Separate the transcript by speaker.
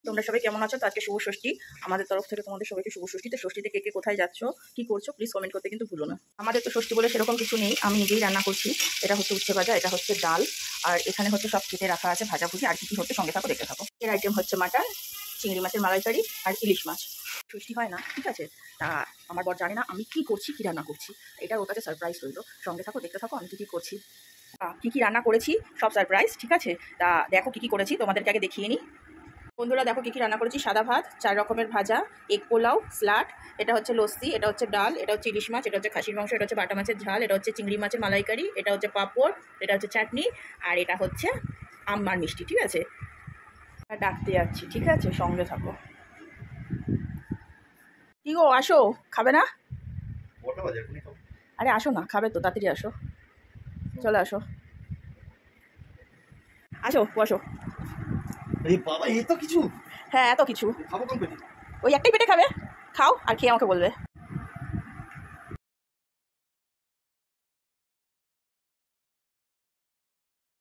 Speaker 1: তোমরা সবাই কেমন আছো? তো আজকে শুভ ষষ্ঠী, আমাদের তরফ থেকে তোমাদের সবাইকে শুভ ষষ্ঠী। তো ষষ্ঠীতে কে কে কোথায় যাচ্ছ, কি করছো, প্লিজ কমেন্ট করতে কিন্তু ভুলো না। আমাদের তো ষষ্ঠী বলে সেরকম কিছু নেই, আমি নিজেই রান্না করছি। এটা হচ্ছে উচ্ছে ভাজা, এটা হচ্ছে ডাল, আর এখানে হচ্ছে সব কেটে রাখা আছে ভাজাভুজি, আর কি হচ্ছে সঙ্গে থাকো, দেখতে থাকো। এর আইটেম হচ্ছে মাটন, চিংড়ি মাছের মালাইকারি আর ইলিশ মাছ। ষষ্ঠী হয় না, ঠিক আছে? তা আমার বর জানে না আমি কি করছি, কি রান্না করছি। এটা ওর কাছে সারপ্রাইজ রইলো, সঙ্গে থাকো, দেখতে থাকো আমি কি করছি। কি কি রান্না করেছি সব সারপ্রাইজ, ঠিক আছে? তা দেখো কি কি করেছি, তোমাদেরকে আগে দেখিয়ে নিই। বন্ধুরা দেখো কী কী রান্না করেছি। সাদা ভাত, 4 রকমের ভাজা, এগ পোলাও, স্লাড, এটা হচ্ছে লস্যি, এটা হচ্ছে ডাল, এটা হচ্ছে ইলিশ মাছ, এটা হচ্ছে খাসির মাংস, এটা হচ্ছে বাটা মাছের ঝাল, এটা হচ্ছে চিংড়ি মাছের মালাইকারি, এটা হচ্ছে পাঁপড়, এটা হচ্ছে চাটনি, আর এটা হচ্ছে আম আর মিষ্টি, ঠিক আছে? ডাকতে যাচ্ছি, ঠিক আছে, সঙ্গে থাকো। কি গো, আসো, খাবে না? আরে আসো না, খাবে তো, তাড়াতাড়ি আসো, চলে আসো, আসো বসো।
Speaker 2: এই বাবা, এই তো কিছু।
Speaker 1: হ্যাঁ এত কিছু,
Speaker 2: খাবো কোন পেটে?
Speaker 1: ওই একটাই পেটে খাবে, খাও আর খেয়ে আমাকে বলবে।